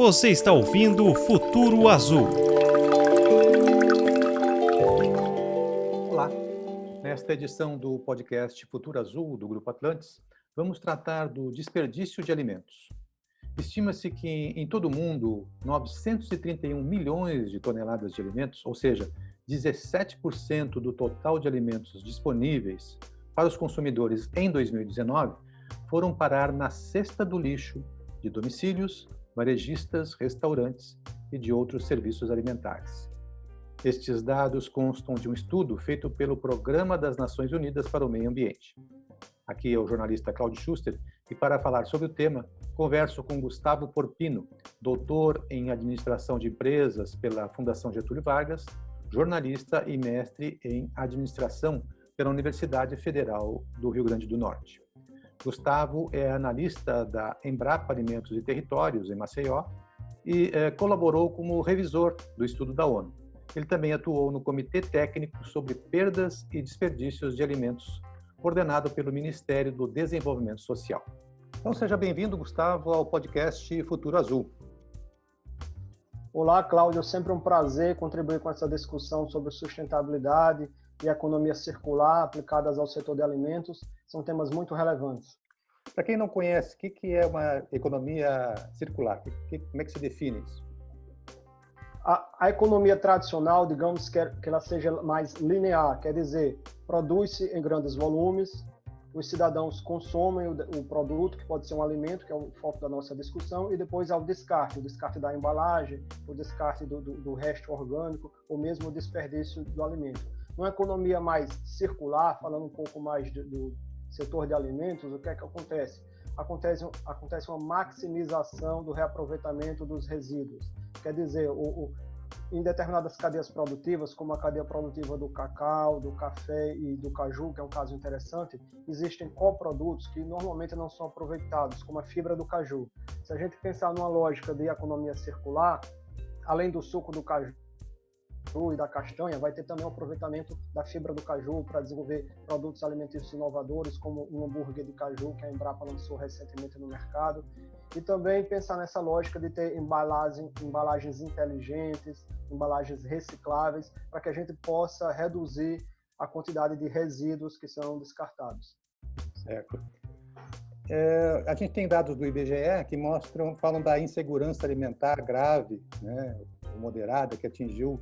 Você está ouvindo Futuro Azul. Olá! Nesta edição do podcast Futuro Azul, do Grupo Atlantis, vamos tratar do desperdício de alimentos. Estima-se que em todo o mundo, 931 milhões de toneladas de alimentos, ou seja, 17% do total de alimentos disponíveis para os consumidores em 2019, foram parar na cesta do lixo de domicílios, varejistas, restaurantes e de outros serviços alimentares. Estes dados constam de um estudo feito pelo Programa das Nações Unidas para o Meio Ambiente. Aqui é o jornalista Cláudio Schuster e para falar sobre o tema, converso com Gustavo Porpino, doutor em Administração de Empresas pela Fundação Getúlio Vargas, jornalista e mestre em Administração pela Universidade Federal do Rio Grande do Norte. Gustavo é analista da Embrapa Alimentos e Territórios, em Maceió, e colaborou como revisor do estudo da ONU. Ele também atuou no Comitê Técnico sobre Perdas e Desperdícios de Alimentos, coordenado pelo Ministério do Desenvolvimento Social. Então, seja bem-vindo, Gustavo, ao podcast Futuro Azul. Olá, Cláudio. Sempre um prazer contribuir com essa discussão sobre sustentabilidade e economia circular aplicadas ao setor de alimentos. São temas muito relevantes. Para quem não conhece, o que é uma economia circular? Como é que se define isso? A economia tradicional, digamos que ela seja mais linear, quer dizer, produz-se em grandes volumes, os cidadãos consomem o produto, que pode ser um alimento, que é o foco da nossa discussão, e depois há o descarte da embalagem, o descarte do resto orgânico, ou mesmo o desperdício do alimento. Numa economia mais circular, falando um pouco mais do setor de alimentos, o que é que acontece? Acontece uma maximização do reaproveitamento dos resíduos. Quer dizer, em determinadas cadeias produtivas, como a cadeia produtiva do cacau, do café e do caju, que é um caso interessante, existem coprodutos que normalmente não são aproveitados, como a fibra do caju. Se a gente pensar numa lógica de economia circular, além do suco do caju e da castanha, vai ter também o aproveitamento da fibra do caju para desenvolver produtos alimentícios inovadores, como um hambúrguer de caju que a Embrapa lançou recentemente no mercado. E também pensar nessa lógica de ter embalagens inteligentes, embalagens recicláveis, para que a gente possa reduzir a quantidade de resíduos que são descartados. Certo. A gente tem dados do IBGE que falam da insegurança alimentar grave, né, moderada, que atingiu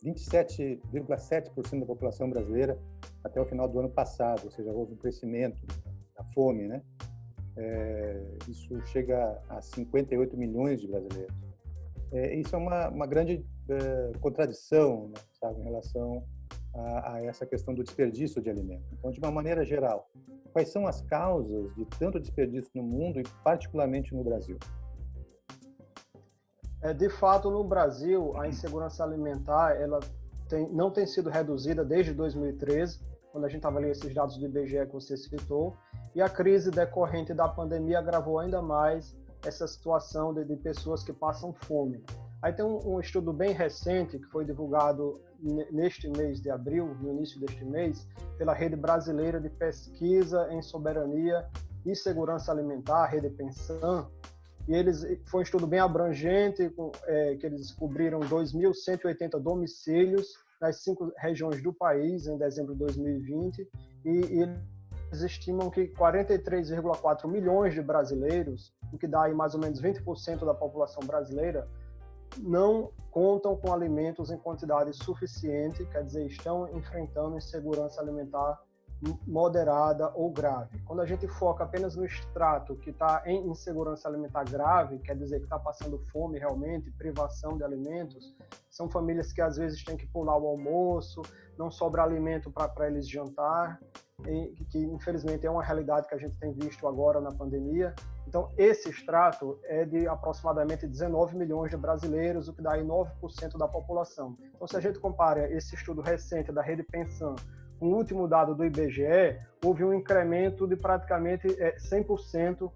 27,7% da população brasileira até o final do ano passado, ou seja, houve um crescimento da fome, né? Isso chega a 58 milhões de brasileiros. Isso é uma grande contradição, né, sabe, em relação a essa questão do desperdício de alimentos. Então, de uma maneira geral, quais são as causas de tanto desperdício no mundo e particularmente no Brasil? De fato, no Brasil, a insegurança alimentar não tem sido reduzida desde 2013, quando a gente avaliou esses dados do IBGE que você citou, e a crise decorrente da pandemia agravou ainda mais essa situação de pessoas que passam fome. Aí tem um estudo bem recente, que foi divulgado neste mês de abril, no início deste mês, pela Rede Brasileira de Pesquisa em Soberania e Segurança Alimentar, a Rede Pensan, e foi um estudo bem abrangente, que eles descobriram 2.180 domicílios nas 5 regiões do país em dezembro de 2020, e eles estimam que 43,4 milhões de brasileiros, o que dá aí mais ou menos 20% da população brasileira, não contam com alimentos em quantidade suficiente, quer dizer, estão enfrentando insegurança alimentar moderada ou grave. Quando a gente foca apenas no extrato que está em insegurança alimentar grave, quer dizer que está passando fome realmente, privação de alimentos, são famílias que às vezes têm que pular o almoço, não sobra alimento para eles jantar, que infelizmente é uma realidade que a gente tem visto agora na pandemia. Então, esse extrato é de aproximadamente 19 milhões de brasileiros, o que dá aí 9% da população. Então, se a gente compara esse estudo recente da Rede Pensan com o último dado do IBGE, houve um incremento de praticamente 100%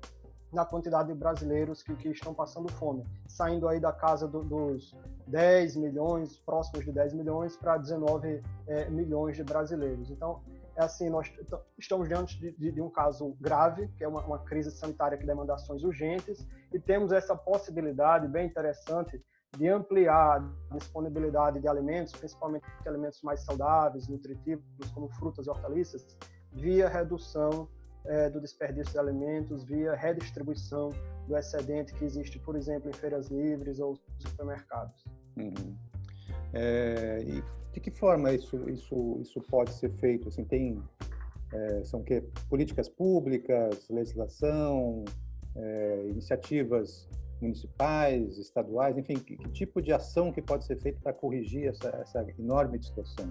na quantidade de brasileiros que estão passando fome, saindo aí da casa dos 10 milhões, próximos de 10 milhões, para 19 milhões de brasileiros. Então, é assim, nós estamos diante de um caso grave, que é uma crise sanitária que demanda ações urgentes, e temos essa possibilidade bem interessante de ampliar a disponibilidade de alimentos, principalmente alimentos mais saudáveis, nutritivos, como frutas e hortaliças, via redução do desperdício de alimentos, via redistribuição do excedente que existe, por exemplo, em feiras livres ou supermercados. Uhum. E de que forma isso pode ser feito? Assim, são políticas públicas, legislação, iniciativas municipais, estaduais, enfim, que tipo de ação que pode ser feita para corrigir essa enorme distorção?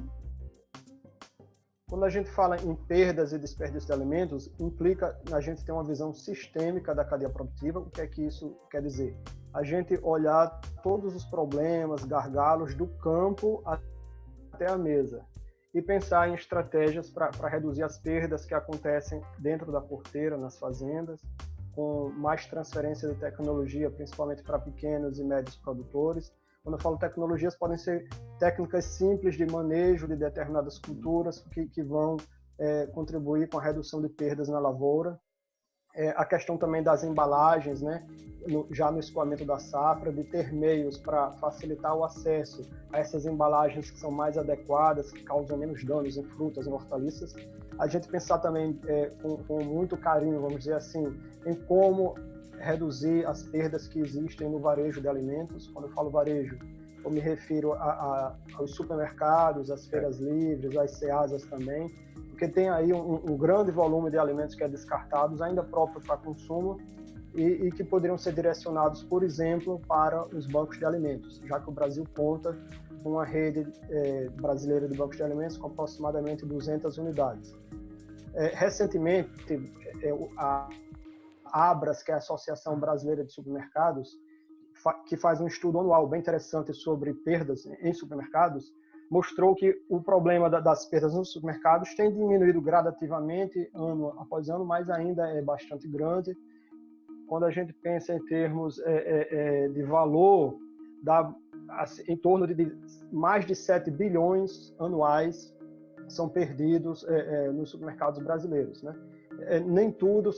Quando a gente fala em perdas e desperdício de alimentos, implica a gente ter uma visão sistêmica da cadeia produtiva. O que é que isso quer dizer? A gente olhar todos os problemas, gargalos do campo até a mesa e pensar em estratégias para reduzir as perdas que acontecem dentro da porteira, nas fazendas, com mais transferência de tecnologia, principalmente para pequenos e médios produtores. Quando eu falo tecnologias, podem ser técnicas simples de manejo de determinadas culturas que vão contribuir com a redução de perdas na lavoura. A questão também das embalagens, né? Já no escoamento da safra, de ter meios para facilitar o acesso a essas embalagens que são mais adequadas, que causam menos danos em frutas e hortaliças. A gente pensar também com muito carinho, vamos dizer assim, em como reduzir as perdas que existem no varejo de alimentos. Quando eu falo varejo, eu me refiro aos supermercados, às feiras livres, às ceasas também, porque tem aí um grande volume de alimentos que é descartados, ainda próprio para consumo, e que poderiam ser direcionados, por exemplo, para os bancos de alimentos, já que o Brasil conta com uma rede brasileira de bancos de alimentos com aproximadamente 200 unidades. Recentemente, a ABRAS, que é a Associação Brasileira de Supermercados, que faz um estudo anual bem interessante sobre perdas em supermercados, mostrou que o problema das perdas nos supermercados tem diminuído gradativamente, ano após ano, mas ainda é bastante grande. Quando a gente pensa em termos de valor, dá em torno de mais de 7 bilhões anuais são perdidos nos supermercados brasileiros, né? Nem todo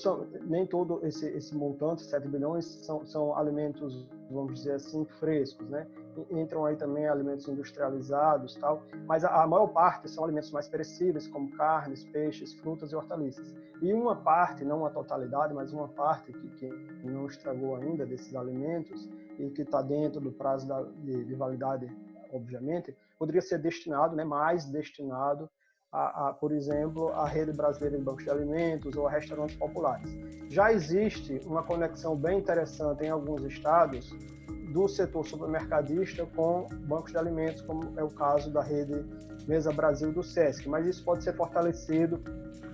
esse montante, 7 bilhões, são alimentos, vamos dizer assim, frescos, né? Entram aí também alimentos industrializados, tal, mas a maior parte são alimentos mais perecíveis, como carnes, peixes, frutas e hortaliças. E uma parte, não a totalidade, mas uma parte que não estragou ainda desses alimentos e que está dentro do prazo de validade, obviamente, poderia ser destinado, né, mais destinado por exemplo, a rede brasileira de bancos de alimentos ou a restaurantes populares. Já existe uma conexão bem interessante em alguns estados do setor supermercadista com bancos de alimentos, como é o caso da rede Mesa Brasil do SESC, mas isso pode ser fortalecido,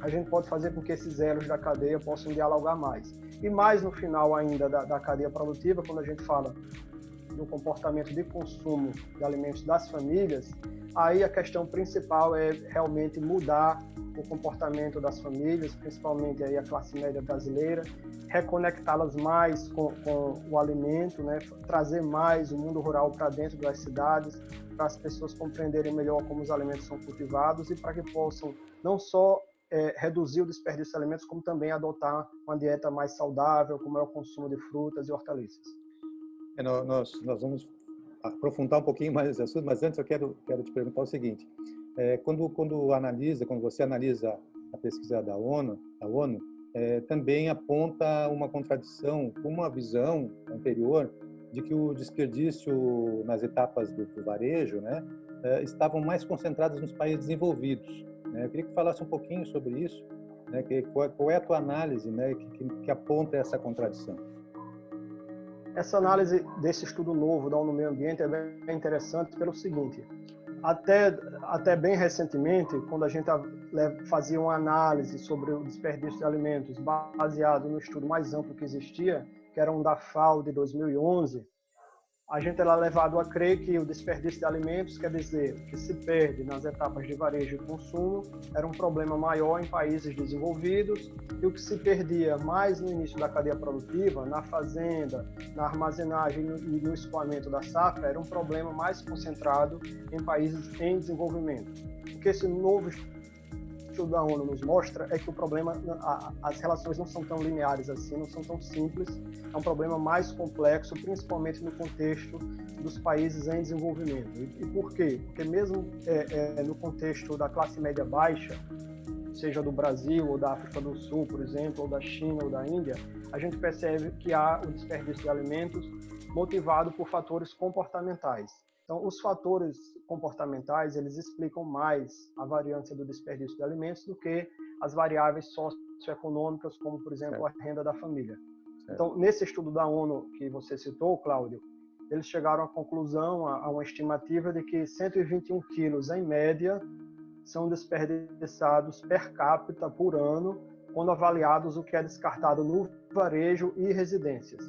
a gente pode fazer com que esses elos da cadeia possam dialogar mais. E mais no final ainda da cadeia produtiva, quando a gente fala do comportamento de consumo de alimentos das famílias, aí a questão principal é realmente mudar o comportamento das famílias, principalmente aí a classe média brasileira, reconectá-las mais com o alimento, né? Trazer mais o mundo rural para dentro das cidades, para as pessoas compreenderem melhor como os alimentos são cultivados e para que possam não só reduzir o desperdício de alimentos, como também adotar uma dieta mais saudável, como é o consumo de frutas e hortaliças. Nós vamos aprofundar um pouquinho mais esse assunto, mas antes eu quero te perguntar o seguinte: quando você analisa a pesquisa da ONU também aponta uma contradição com uma visão anterior de que o desperdício nas etapas do varejo, né, estavam mais concentrados nos países desenvolvidos, né? Eu queria que falasse um pouquinho sobre isso, né? Qual é a tua análise, né, que aponta essa contradição? Essa análise desse estudo novo da ONU Meio Ambiente é bem interessante pelo seguinte: até bem recentemente, quando a gente fazia uma análise sobre o desperdício de alimentos baseado no estudo mais amplo que existia, que era um da FAO de 2011, a gente é levado a crer que o desperdício de alimentos, quer dizer, que se perde nas etapas de varejo e consumo, era um problema maior em países desenvolvidos, e o que se perdia mais no início da cadeia produtiva, na fazenda, na armazenagem e no escoamento da safra, era um problema mais concentrado em países em desenvolvimento. O que esse novo estudo da ONU nos mostra é que o problema, as relações não são tão lineares assim, não são tão simples, é um problema mais complexo, principalmente no contexto dos países em desenvolvimento. E por quê? Porque mesmo no contexto da classe média baixa, seja do Brasil ou da África do Sul, por exemplo, ou da China ou da Índia, a gente percebe que há o desperdício de alimentos motivado por fatores comportamentais. Então, os fatores comportamentais, eles explicam mais a variância do desperdício de alimentos do que as variáveis socioeconômicas, como, por exemplo, a renda da família. Então, nesse estudo da ONU que você citou, Cláudio, eles chegaram à conclusão, a uma estimativa de que 121 quilos, em média, são desperdiçados per capita por ano, quando avaliados o que é descartado no varejo e residências.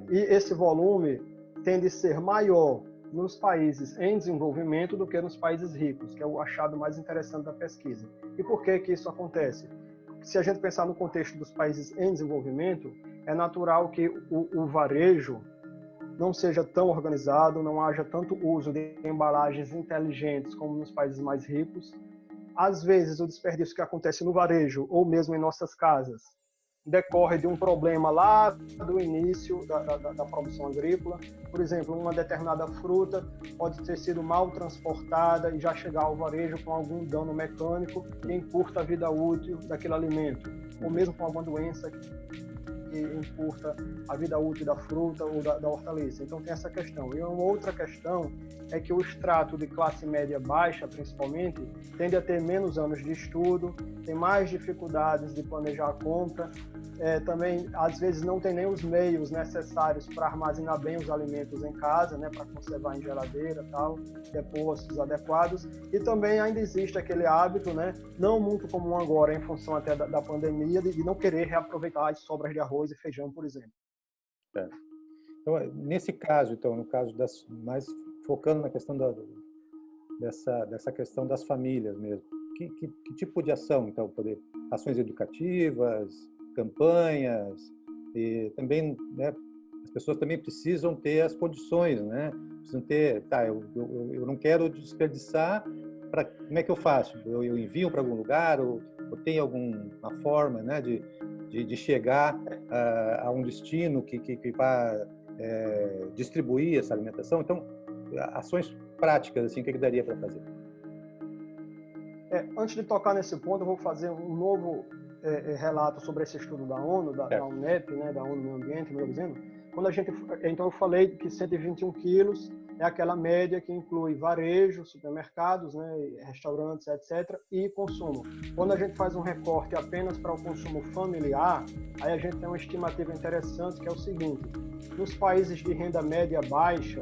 E esse volume tende a ser maior nos países em desenvolvimento do que nos países ricos, que é o achado mais interessante da pesquisa. E por que que isso acontece? Se a gente pensar no contexto dos países em desenvolvimento, é natural que o varejo não seja tão organizado, não haja tanto uso de embalagens inteligentes como nos países mais ricos. Às vezes, o desperdício que acontece no varejo, ou mesmo em nossas casas, decorre de um problema lá do início da produção agrícola. Por exemplo, uma determinada fruta pode ter sido mal transportada e já chegar ao varejo com algum dano mecânico que encurta a vida útil daquele alimento, ou mesmo com alguma doença que encurta a vida útil da fruta ou da hortaliça. Então tem essa questão. E uma outra questão é que o extrato de classe média baixa, principalmente, tende a ter menos anos de estudo, tem mais dificuldades de planejar a compra, também, às vezes, não tem nem os meios necessários para armazenar bem os alimentos em casa, né, para conservar em geladeira, tal, depósitos adequados. E também ainda existe aquele hábito, né, não muito comum agora, em função até da pandemia, de não querer reaproveitar as sobras de arroz e feijão, por exemplo. Então, nesse caso, no caso mais focando na questão dessa questão das famílias mesmo, que tipo de ação, então, ações educativas, campanhas, e também, né, as pessoas também precisam ter as condições, né? Precisam ter, eu não quero desperdiçar, como é que eu faço? Eu envio para algum lugar, ou tem alguma forma, né, de chegar a um destino que vai distribuir essa alimentação? Então, ações práticas, assim, o que daria para fazer? Antes de tocar nesse ponto, eu vou fazer um novo relato sobre esse estudo da ONU, da UNEP, né, da ONU Meio Ambiente, melhor dizendo. Então eu falei que 121 quilos é aquela média que inclui varejo, supermercados, né, restaurantes, etc., e consumo. Quando a gente faz um recorte apenas para o consumo familiar, aí a gente tem uma estimativa interessante, que é o seguinte: nos países de renda média baixa,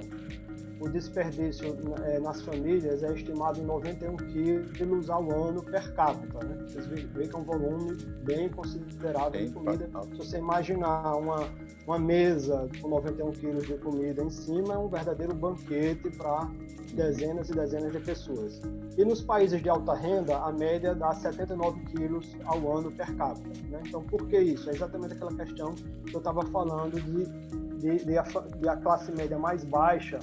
o desperdício nas famílias é estimado em 91 quilos ao ano per capita, né? Vocês veem que é um volume bem considerável de comida. Se você imaginar uma mesa com 91 quilos de comida em cima, é um verdadeiro banquete para dezenas e dezenas de pessoas. E nos países de alta renda, a média dá 79 quilos ao ano per capita, né? Então, por que isso? É exatamente aquela questão que eu estava falando de a classe média mais baixa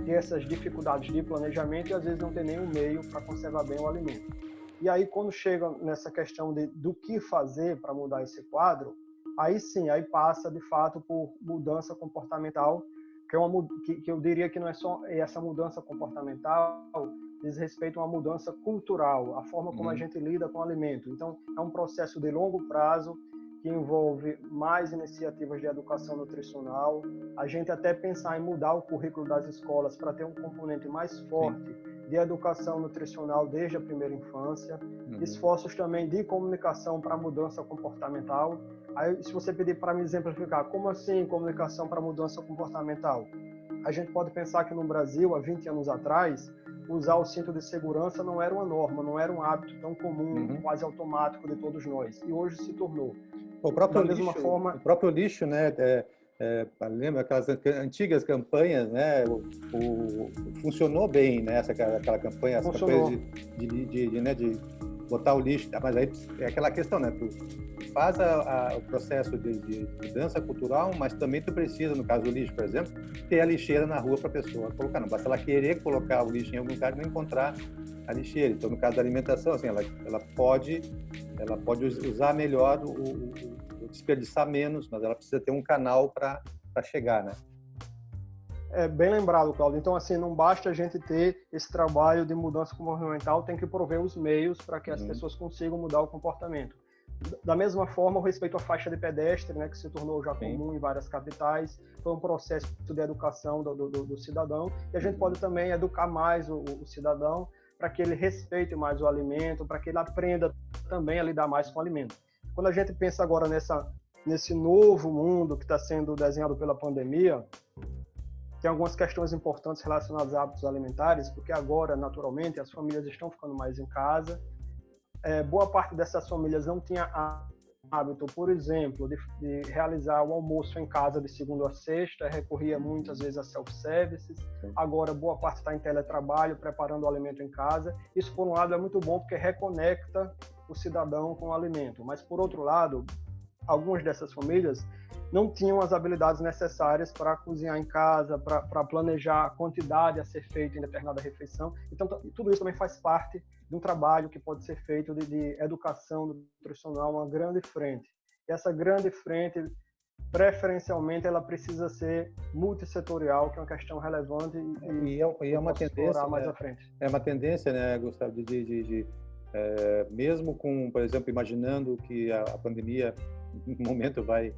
ter essas dificuldades de planejamento e às vezes não ter nenhum meio para conservar bem o alimento. E aí, quando chega nessa questão do que fazer para mudar esse quadro, aí sim, aí passa de fato por mudança comportamental, que eu diria que não é só essa mudança comportamental, diz respeito a uma mudança cultural, a forma como a gente lida com o alimento. Então, é um processo de longo prazo, que envolve mais iniciativas de educação nutricional, a gente até pensar em mudar o currículo das escolas para ter um componente mais forte de educação nutricional desde a primeira infância, esforços também de comunicação para mudança comportamental. Aí, se você pedir para me exemplificar, como assim comunicação para mudança comportamental? A gente pode pensar que no Brasil, há 20 anos atrás, usar o cinto de segurança não era uma norma, não era um hábito tão comum, quase automático de todos nós, e hoje se tornou. O próprio lixo, né, lembra aquelas antigas campanhas, né? Funcionou bem, né? Aquela campanha, as campanhas de botar o lixo, mas aí é aquela questão, né? Tu faz o processo de mudança cultural, mas também tu precisa, no caso do lixo, por exemplo, ter a lixeira na rua para a pessoa colocar. Não basta ela querer colocar o lixo em algum lugar e não encontrar a lixeira. Então, no caso da alimentação, assim, ela pode usar melhor desperdiçar menos, mas ela precisa ter um canal para chegar, né? É bem lembrado, Cláudio. Então, assim, não basta a gente ter esse trabalho de mudança comportamental, tem que prover os meios para que as pessoas consigam mudar o comportamento. Da mesma forma, o respeito à faixa de pedestre, né, que se tornou já comum em várias capitais, foi um processo de educação do cidadão, e a gente pode também educar mais o cidadão para que ele respeite mais o alimento, para que ele aprenda também a lidar mais com o alimento. Quando a gente pensa agora nesse novo mundo que está sendo desenhado pela pandemia, tem algumas questões importantes relacionadas a hábitos alimentares, porque agora, naturalmente, as famílias estão ficando mais em casa. Boa parte dessas famílias não tinha hábito, por exemplo, de realizar o almoço em casa de segunda a sexta, recorria muitas vezes a self-services. Agora, boa parte está em teletrabalho, preparando o alimento em casa. Isso, por um lado, é muito bom, porque reconecta o cidadão com o alimento. Mas, por outro lado, algumas dessas famílias não tinham as habilidades necessárias para cozinhar em casa, para planejar a quantidade a ser feita em determinada refeição. Então, tudo isso também faz parte de um trabalho que pode ser feito de educação nutricional, uma grande frente. E essa grande frente, preferencialmente, ela precisa ser multissetorial, que é uma questão relevante e é uma tendência mais à frente. É uma tendência, né, Gustavo, mesmo com, por exemplo, imaginando que a pandemia, em um momento vai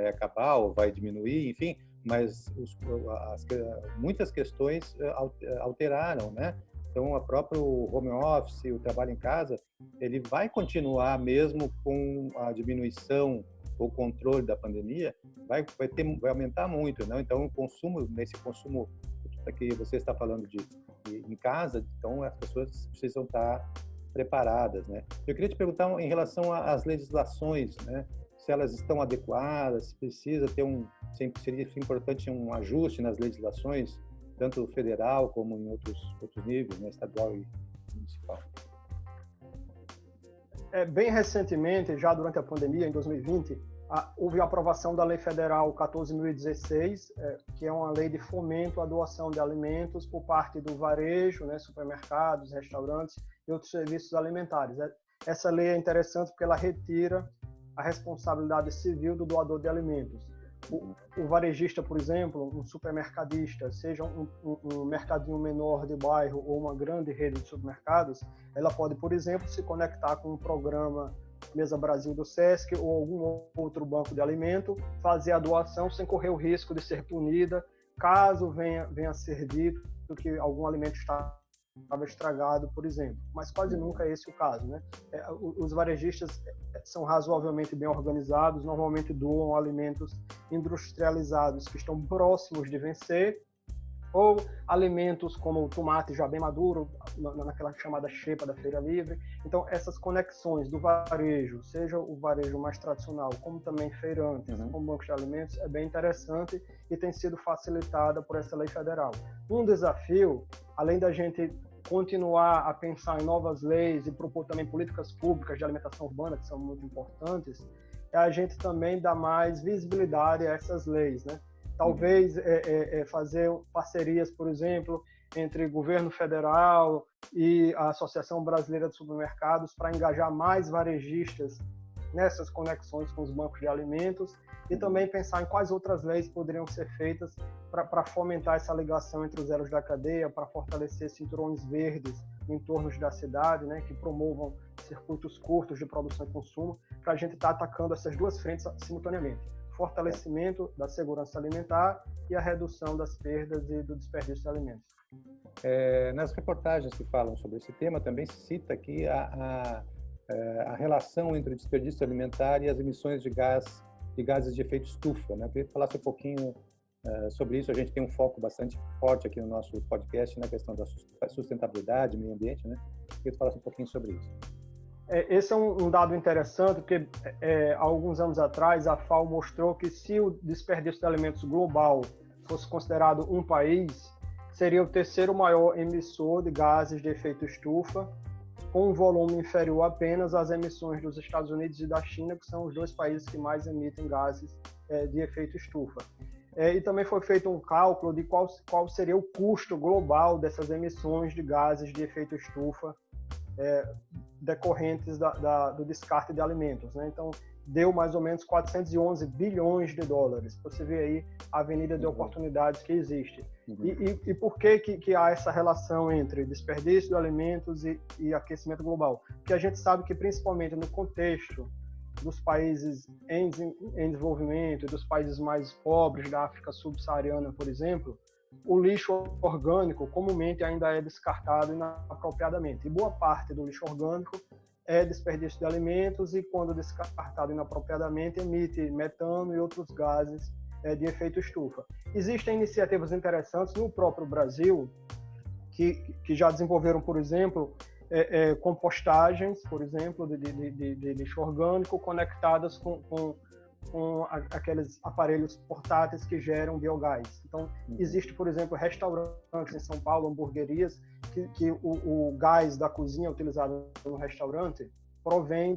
acabar ou vai diminuir, enfim, mas muitas questões alteraram, né? Então, o próprio home office, o trabalho em casa, ele vai continuar mesmo com a diminuição ou controle da pandemia, vai aumentar muito, né? Então, nesse consumo que você está falando em casa, então as pessoas precisam estar preparadas, né? Eu queria te perguntar em relação às legislações, né? Se elas estão adequadas, se precisa ter seria importante um ajuste nas legislações, tanto federal como em outros níveis, né, estadual e municipal. Bem recentemente, já durante a pandemia, em 2020, houve a aprovação da Lei Federal 14.016, que é uma lei de fomento à doação de alimentos por parte do varejo, né, supermercados, restaurantes e outros serviços alimentares. Essa lei é interessante porque ela retira a responsabilidade civil do doador de alimentos. O varejista, por exemplo, um supermercadista, seja um mercadinho menor de bairro ou uma grande rede de supermercados, ela pode, por exemplo, se conectar com um programa Mesa Brasil do SESC ou algum outro banco de alimento, fazer a doação sem correr o risco de ser punida, caso venha a ser dito que algum alimento estava estragado, por exemplo. Mas quase nunca é esse o caso, né? Os varejistas são razoavelmente bem organizados, normalmente doam alimentos industrializados que estão próximos de vencer, ou alimentos como o tomate já bem maduro, naquela chamada xepa da Feira Livre. Então, essas conexões do varejo, seja o varejo mais tradicional, como também feirantes, como bancos de alimentos, é bem interessante e tem sido facilitada por essa lei federal. Um desafio, além da gente continuar a pensar em novas leis e propor também políticas públicas de alimentação urbana, que são muito importantes, é a gente também dar mais visibilidade a essas leis, né? Talvez fazer parcerias, por exemplo, entre governo federal e a Associação Brasileira de Supermercados para engajar mais varejistas nessas conexões com os bancos de alimentos e também pensar em quais outras leis poderiam ser feitas para fomentar essa ligação entre os elos da cadeia, para fortalecer cinturões verdes em entornos da cidade, né, que promovam circuitos curtos de produção e consumo, para a gente estar atacando essas duas frentes simultaneamente. Fortalecimento da segurança alimentar e a redução das perdas e do desperdício de alimentos. Nas reportagens que falam sobre esse tema, também se cita aqui a relação entre o desperdício alimentar e as emissões de gases de efeito estufa, né? Eu queria que falasse um pouquinho sobre isso. A gente tem um foco bastante forte aqui no nosso podcast na questão da sustentabilidade, meio ambiente, né? Eu queria que falasse um pouquinho sobre isso. Esse é um dado interessante, porque há alguns anos atrás a FAO mostrou que se o desperdício de alimentos global fosse considerado um país, seria o terceiro maior emissor de gases de efeito estufa, com um volume inferior apenas às emissões dos Estados Unidos e da China, que são os dois países que mais emitem gases de efeito estufa. E também foi feito um cálculo de qual seria o custo global dessas emissões de gases de efeito estufa decorrentes do descarte de alimentos, né? Então, deu mais ou menos 411 bilhões de dólares. Você vê aí a avenida de oportunidades que existe. E por que há essa relação entre desperdício de alimentos e aquecimento global? Porque a gente sabe que, principalmente no contexto dos países em desenvolvimento e dos países mais pobres da África subsaariana, por exemplo, o lixo orgânico comumente ainda é descartado inapropriadamente. E boa parte do lixo orgânico é desperdício de alimentos e, quando descartado inapropriadamente, emite metano e outros gases de efeito estufa. Existem iniciativas interessantes no próprio Brasil que já desenvolveram, por exemplo, compostagens, por exemplo, de lixo orgânico conectadas com aqueles aparelhos portáteis que geram biogás. Então, existe, por exemplo, restaurantes em São Paulo, hamburguerias, que o gás da cozinha utilizado no restaurante provém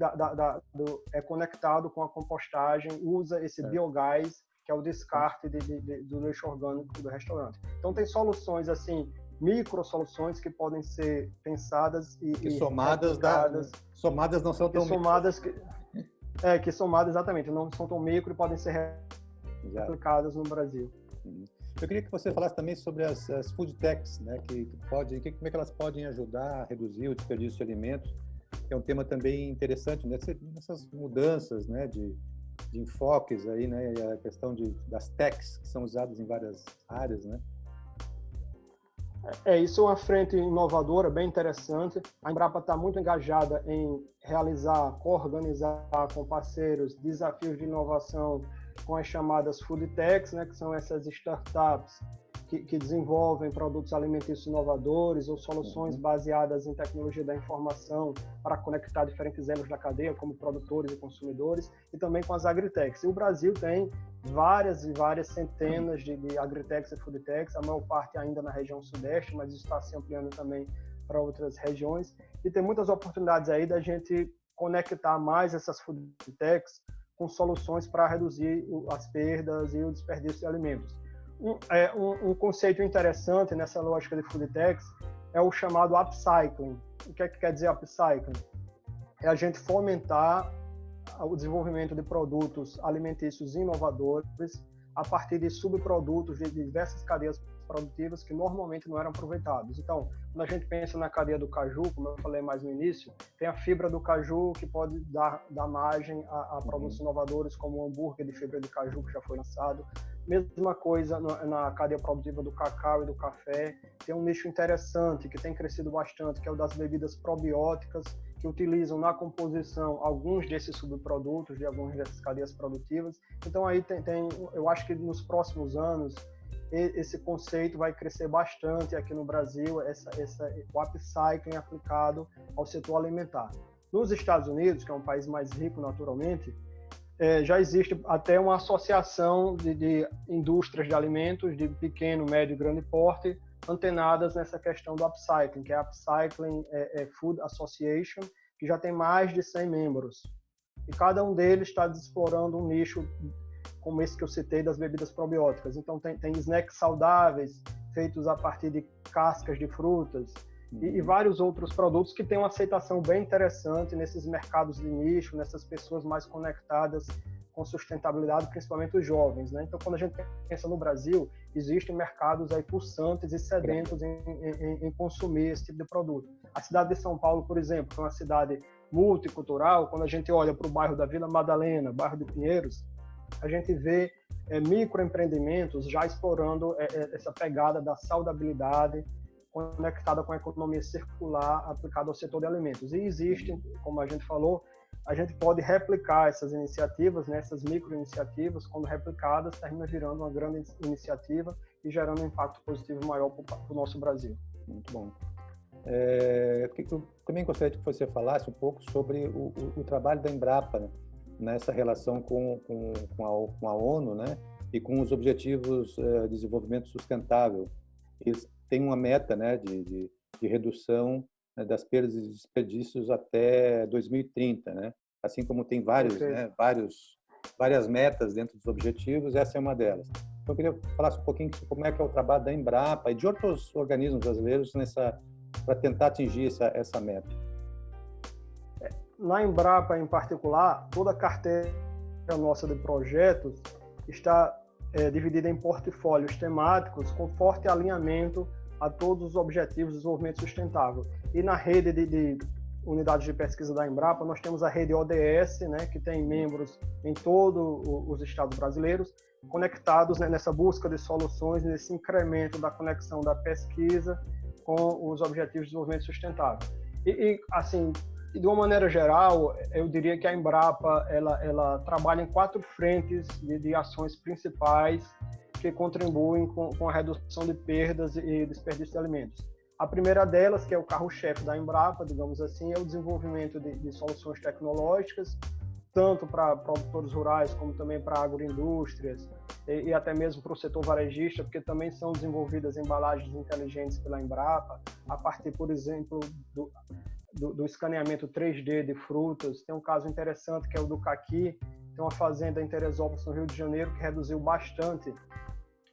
é conectado com a compostagem, usa esse biogás, que é o descarte do lixo orgânico do restaurante. Então, tem soluções assim, micro soluções que podem ser pensadas e somadas não são tão somadas que somadas exatamente não são tão micro e podem ser aplicadas no Brasil. Eu queria que você falasse também sobre as food techs, né, como é que elas podem ajudar a reduzir o desperdício de alimentos, que é um tema também interessante, né, nessas mudanças, né, de enfoques aí, né, e a questão das techs que são usadas em várias áreas, né. Isso é uma frente inovadora, bem interessante. A Embrapa está muito engajada em realizar, coorganizar com parceiros desafios de inovação com as chamadas food techs, né, que são essas startups que desenvolvem produtos alimentícios inovadores ou soluções baseadas em tecnologia da informação para conectar diferentes elos da cadeia, como produtores e consumidores, e também com as agritechs. E o Brasil tem várias e várias centenas de agritechs e foodtechs, a maior parte ainda na região sudeste, mas isso está se ampliando também para outras regiões. E tem muitas oportunidades aí da gente conectar mais essas foodtechs com soluções para reduzir as perdas e o desperdício de alimentos. Um conceito interessante nessa lógica de foodtechs é o chamado upcycling. O que quer dizer upcycling? É a gente fomentar o desenvolvimento de produtos alimentícios inovadores a partir de subprodutos de diversas cadeias produtivas que normalmente não eram aproveitados. Então, quando a gente pensa na cadeia do caju, como eu falei mais no início, tem a fibra do caju que pode dar margem a produtos inovadores como o hambúrguer de fibra de caju que já foi lançado. Mesma coisa na cadeia produtiva do cacau e do café. Tem um nicho interessante que tem crescido bastante, que é o das bebidas probióticas, que utilizam na composição alguns desses subprodutos de algumas dessas cadeias produtivas. Então aí eu acho que nos próximos anos esse conceito vai crescer bastante aqui no Brasil, o upcycling aplicado ao setor alimentar. Nos Estados Unidos, que é um país mais rico naturalmente, já existe até uma associação de indústrias de alimentos de pequeno, médio e grande porte, antenadas nessa questão do upcycling, que é a Upcycling Food Association, que já tem mais de 100 membros. E cada um deles está explorando um nicho como esse que eu citei das bebidas probióticas. Então tem snacks saudáveis, feitos a partir de cascas de frutas, e vários outros produtos que têm uma aceitação bem interessante nesses mercados de nicho, nessas pessoas mais conectadas com sustentabilidade, principalmente os jovens, né? Então, quando a gente pensa no Brasil, existem mercados aí pulsantes e sedentos em consumir esse tipo de produto. A cidade de São Paulo, por exemplo, que é uma cidade multicultural, quando a gente olha para o bairro da Vila Madalena, bairro de Pinheiros, a gente vê microempreendimentos já explorando essa pegada da saudabilidade, conectada com a economia circular aplicada ao setor de alimentos. E existe, como a gente falou, a gente pode replicar essas iniciativas, né, essas micro-iniciativas, quando replicadas, termina virando uma grande iniciativa e gerando um impacto positivo maior para o nosso Brasil. Muito bom. Eu também gostaria que você falasse um pouco sobre o trabalho da Embrapa, né, nessa relação com a ONU, né, e com os Objetivos de Desenvolvimento Sustentável. Eles têm uma meta, né, de redução, né, das perdas e desperdícios até 2030, né? Assim como tem várias metas dentro dos objetivos, essa é uma delas. Então, eu queria que falasse um pouquinho sobre como é que é o trabalho da Embrapa e de outros organismos brasileiros para tentar atingir essa meta. Na Embrapa, em particular, toda a carteira nossa de projetos está dividida em portfólios temáticos com forte alinhamento a todos os objetivos de desenvolvimento sustentável. E na rede de unidades de pesquisa da Embrapa, nós temos a rede ODS, né, que tem membros em todos os estados brasileiros, conectados, né, nessa busca de soluções, nesse incremento da conexão da pesquisa com os objetivos de desenvolvimento sustentável. Assim, de uma maneira geral, eu diria que a Embrapa ela trabalha em 4 frentes de ações principais que contribuem com a redução de perdas e desperdício de alimentos. A primeira delas, que é o carro-chefe da Embrapa, digamos assim, é o desenvolvimento de soluções tecnológicas, tanto para produtores rurais como também para agroindústrias e até mesmo para o setor varejista, porque também são desenvolvidas embalagens inteligentes pela Embrapa, a partir, por exemplo, do escaneamento 3D de frutas. Tem um caso interessante que é o do caqui. Tem uma fazenda em Teresópolis, no Rio de Janeiro, que reduziu bastante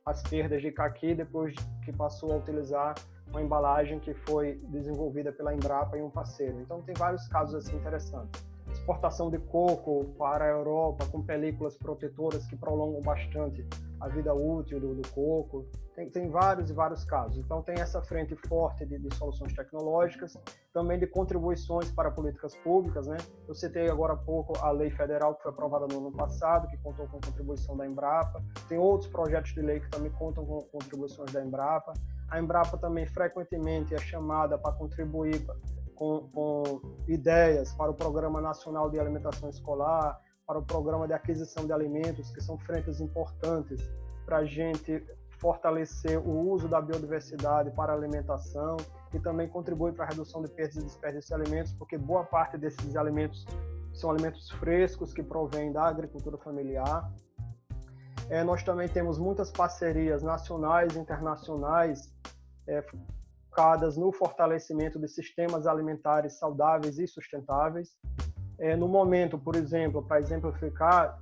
as perdas de caqui depois que passou a utilizar uma embalagem que foi desenvolvida pela Embrapa e um parceiro. Então, tem vários casos assim interessantes. Exportação de coco para a Europa com películas protetoras que prolongam bastante a vida útil do coco. Tem vários e vários casos. Então, tem essa frente forte de soluções tecnológicas, também de contribuições para políticas públicas, né? Eu citei agora há pouco a lei federal que foi aprovada no ano passado, que contou com contribuição da Embrapa. Tem outros projetos de lei que também contam com contribuições da Embrapa. A Embrapa também frequentemente é chamada para contribuir com ideias para o Programa Nacional de Alimentação Escolar, para o Programa de Aquisição de Alimentos, que são frentes importantes para a gente fortalecer o uso da biodiversidade para a alimentação e também contribui para a redução de perdas e desperdício de alimentos, porque boa parte desses alimentos são alimentos frescos que provêm da agricultura familiar. Nós também temos muitas parcerias nacionais e internacionais focadas no fortalecimento de sistemas alimentares saudáveis e sustentáveis. No momento, por exemplo, para exemplificar,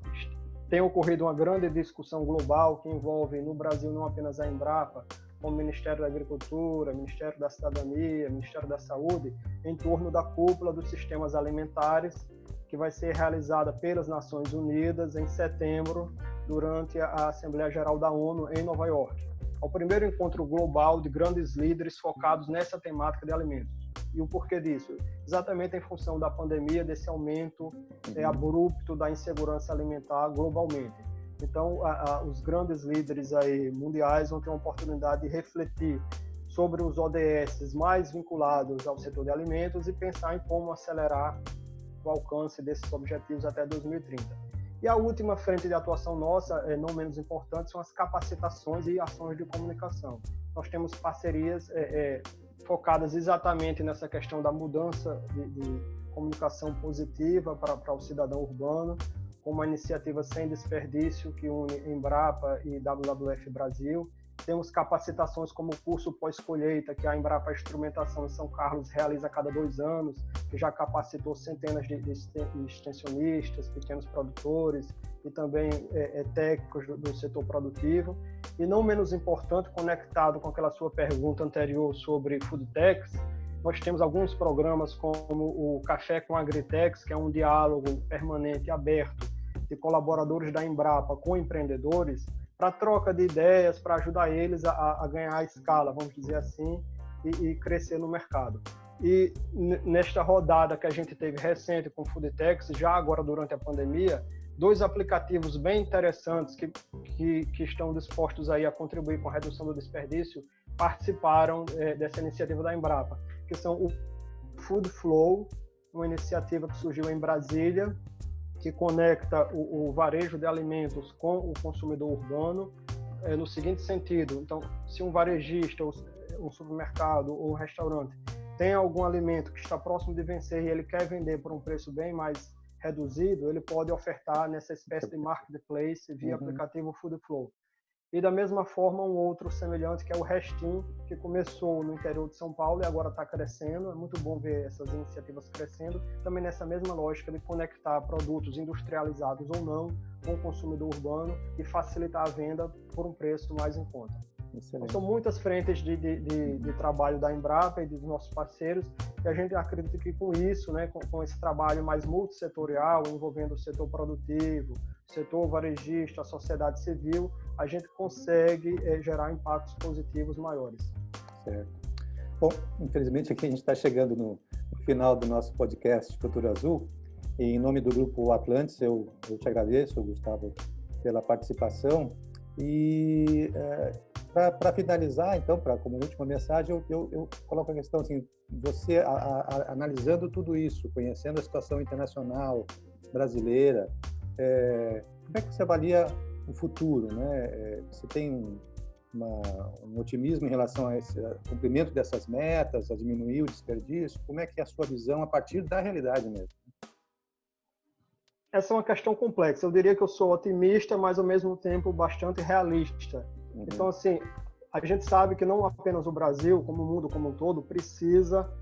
tem ocorrido uma grande discussão global que envolve no Brasil não apenas a Embrapa, como o Ministério da Agricultura, Ministério da Cidadania, Ministério da Saúde, em torno da cúpula dos sistemas alimentares, que vai ser realizada pelas Nações Unidas em setembro, durante a Assembleia Geral da ONU em Nova York. É o primeiro encontro global de grandes líderes focados nessa temática de alimentos. E o porquê disso? Exatamente em função da pandemia, desse aumento abrupto da insegurança alimentar globalmente. Então, os grandes líderes aí mundiais vão ter uma oportunidade de refletir sobre os ODS mais vinculados ao setor de alimentos e pensar em como acelerar o alcance desses objetivos até 2030. E a última frente de atuação nossa, não menos importante, são as capacitações e ações de comunicação. Nós temos parcerias focadas exatamente nessa questão da mudança de comunicação positiva para o cidadão urbano, com uma iniciativa Sem Desperdício, que une Embrapa e WWF Brasil. Temos capacitações como o curso pós-colheita, que a Embrapa Instrumentação em São Carlos realiza a cada 2 anos, que já capacitou centenas de extensionistas, pequenos produtores e também técnicos do setor produtivo. E não menos importante, conectado com aquela sua pergunta anterior sobre foodtechs, nós temos alguns programas como o Café com Agritechs, que é um diálogo permanente e aberto de colaboradores da Embrapa com empreendedores, para troca de ideias, para ajudar eles a ganhar a escala, vamos dizer assim, e crescer no mercado. E nesta rodada que a gente teve recente com o foodtechs, já agora durante a pandemia, 2 aplicativos bem interessantes que estão dispostos aí a contribuir com a redução do desperdício participaram dessa iniciativa da Embrapa, que são o Food Flow, uma iniciativa que surgiu em Brasília, que conecta o varejo de alimentos com o consumidor urbano, no seguinte sentido: então, se um varejista, um supermercado ou um restaurante tem algum alimento que está próximo de vencer e ele quer vender por um preço bem mais reduzido, ele pode ofertar nessa espécie de marketplace via aplicativo Food Flow. E da mesma forma, um outro semelhante, que é o Restim, que começou no interior de São Paulo e agora está crescendo. É muito bom ver essas iniciativas crescendo, também nessa mesma lógica de conectar produtos industrializados ou não com o consumidor urbano e facilitar a venda por um preço mais em conta. Então, são muitas frentes de trabalho da Embrapa e dos nossos parceiros, e a gente acredita que com isso, né, com esse trabalho mais multissetorial, envolvendo o setor produtivo, o setor varejista, a sociedade civil, a gente consegue gerar impactos positivos maiores. Certo. Bom, infelizmente aqui a gente está chegando no final do nosso podcast Futuro Azul, e em nome do Grupo Atlantis, eu te agradeço, Gustavo, pela participação, e para finalizar, então, como última mensagem, eu coloco a questão assim, você analisando tudo isso, conhecendo a situação internacional, brasileira, como é que você avalia o futuro, né? Você tem um otimismo em relação a esse cumprimento dessas metas, a diminuir o desperdício? Como é que é a sua visão a partir da realidade mesmo? Essa é uma questão complexa. Eu diria que eu sou otimista, mas ao mesmo tempo bastante realista. Então, assim, a gente sabe que não apenas o Brasil, como o mundo como um todo, precisa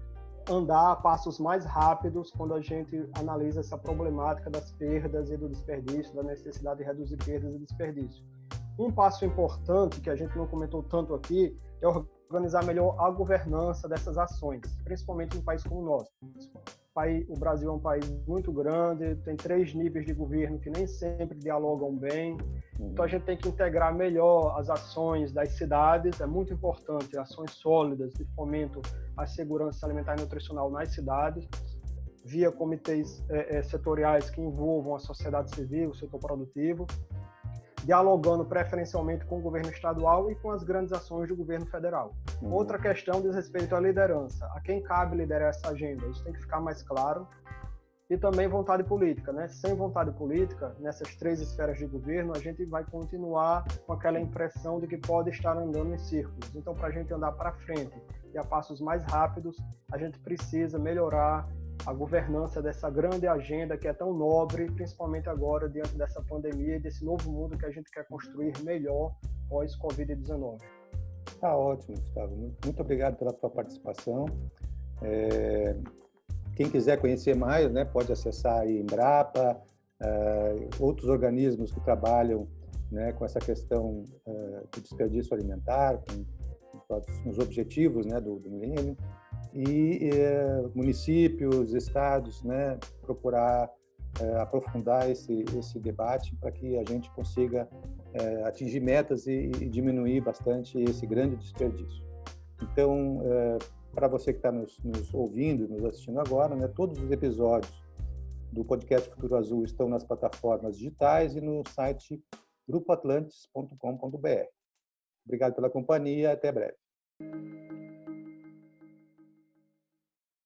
andar a passos mais rápidos quando a gente analisa essa problemática das perdas e do desperdício, da necessidade de reduzir perdas e desperdício. Um passo importante, que a gente não comentou tanto aqui, é organizar melhor a governança dessas ações, principalmente em um país como o nosso. O Brasil é um país muito grande, tem 3 níveis de governo que nem sempre dialogam bem, então a gente tem que integrar melhor as ações das cidades, é muito importante, ações sólidas de fomento à segurança alimentar e nutricional nas cidades, via comitês setoriais que envolvam a sociedade civil, o setor produtivo, dialogando preferencialmente com o governo estadual e com as grandes ações do governo federal. Outra questão diz respeito à liderança. A quem cabe liderar essa agenda? Isso tem que ficar mais claro. E também vontade política, né? Sem vontade política, nessas 3 esferas de governo, a gente vai continuar com aquela impressão de que pode estar andando em círculos. Então, para a gente andar para frente e a passos mais rápidos, a gente precisa melhorar a governança dessa grande agenda que é tão nobre, principalmente agora diante dessa pandemia e desse novo mundo que a gente quer construir melhor pós-Covid-19. Tá ótimo, Gustavo. Muito obrigado pela tua participação. Quem quiser conhecer mais, né, pode acessar aí Embrapa, outros organismos que trabalham, né, com essa questão do desperdício alimentar, com os objetivos, né, do milênio. E municípios, estados, né, procurar aprofundar esse debate para que a gente consiga atingir metas e diminuir bastante esse grande desperdício. Então, para você que está nos ouvindo, nos assistindo agora, né, todos os episódios do podcast Futuro Azul estão nas plataformas digitais e no site grupoatlantis.com.br. Obrigado pela companhia, até breve.